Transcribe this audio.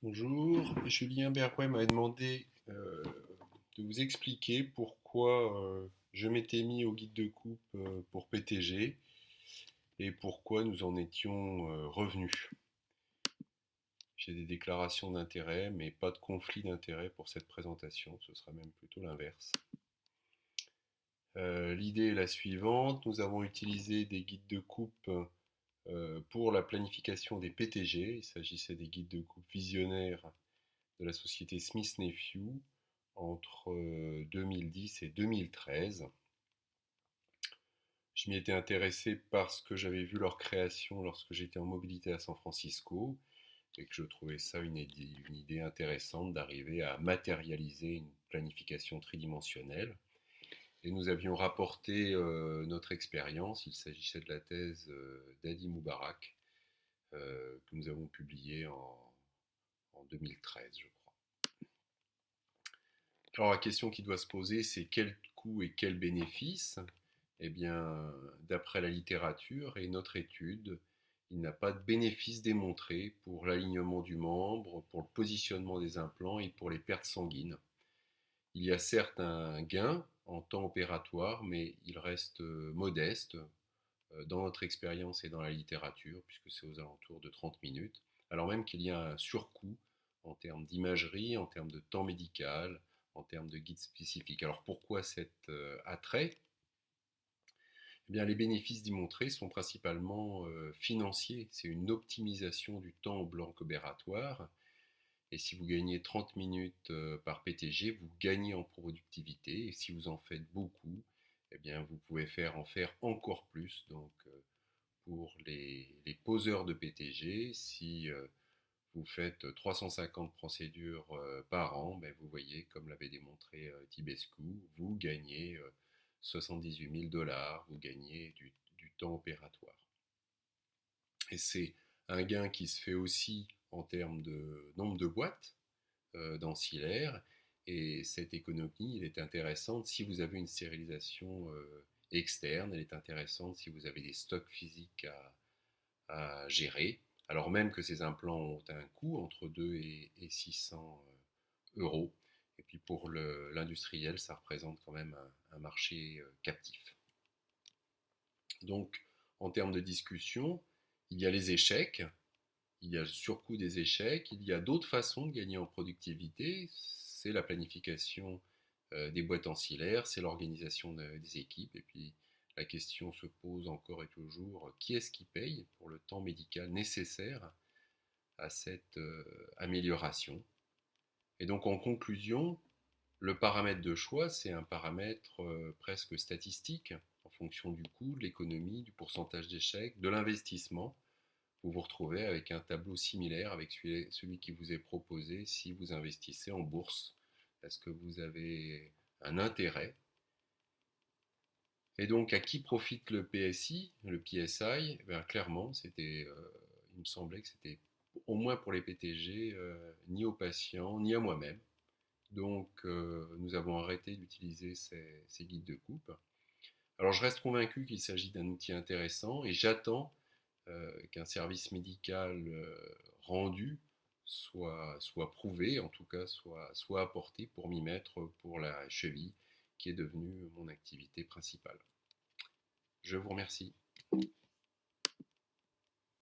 Bonjour, Julien Berrouet m'a demandé de vous expliquer pourquoi je m'étais mis au guide de coupe pour PTG et pourquoi nous en étions revenus. J'ai des déclarations d'intérêt, mais pas de conflit d'intérêt pour cette présentation, ce sera même plutôt l'inverse. L'idée est la suivante, nous avons utilisé des guides de coupe pour la planification des PTG, il s'agissait des guides de coupe visionnaires de la société Smith Nephew entre 2010 et 2013. Je m'y étais intéressé parce que j'avais vu leur création lorsque j'étais en mobilité à San Francisco et que je trouvais ça une idée intéressante d'arriver à matérialiser une planification tridimensionnelle. Et nous avions rapporté notre expérience, il s'agissait de la thèse d'Adi Moubarak que nous avons publiée en 2013, je crois. Alors la question qui doit se poser, c'est quel coût et quel bénéfice? Eh bien, d'après la littérature et notre étude, il n'a pas de bénéfice démontré pour l'alignement du membre, pour le positionnement des implants et pour les pertes sanguines. Il y a certes un gain en temps opératoire, mais il reste modeste dans notre expérience et dans la littérature, puisque c'est aux alentours de 30 minutes, alors même qu'il y a un surcoût en termes d'imagerie, en termes de temps médical, en termes de guide spécifique. Alors pourquoi cet attrait? Eh bien, les bénéfices démontrés sont principalement financiers. C'est une optimisation du temps au bloc opératoire. Et si vous gagnez 30 minutes par PTG, vous gagnez en productivité. Et si vous en faites beaucoup, eh bien, vous pouvez en faire encore plus. Donc, pour les poseurs de PTG, si vous faites 350 procédures par an, ben vous voyez, comme l'avait démontré Tibescu, vous gagnez 78 000 dollars, vous gagnez du temps opératoire. Et c'est un gain qui se fait aussi en termes de nombre de boîtes d'ancillaires. Et cette économie, elle est intéressante si vous avez une stérilisation externe, elle est intéressante si vous avez des stocks physiques à gérer, alors même que ces implants ont un coût entre 2 et 600 euros. Et puis pour l'industriel, ça représente quand même un marché captif. Donc, en termes de discussion, il y a les échecs, il y a le surcoût des échecs, il y a d'autres façons de gagner en productivité, c'est la planification des boîtes ancillaires, c'est l'organisation des équipes, et puis la question se pose encore et toujours, qui est-ce qui paye pour le temps médical nécessaire à cette amélioration? Et donc en conclusion, le paramètre de choix, c'est un paramètre presque statistique en fonction du coût, de l'économie, du pourcentage d'échec, de l'investissement. Vous vous retrouvez avec un tableau similaire avec celui qui vous est proposé si vous investissez en bourse. Est-ce que vous avez un intérêt? Et donc, à qui profite le PSI, le PSI? Eh bien, clairement, il me semblait que c'était au moins pour les PTG, ni aux patients, ni à moi-même. Donc, nous avons arrêté d'utiliser ces guides de coupe. Alors, je reste convaincu qu'il s'agit d'un outil intéressant et j'attends qu'un service médical rendu soit prouvé, en tout cas soit apporté pour m'y mettre pour la cheville, qui est devenue mon activité principale. Je vous remercie.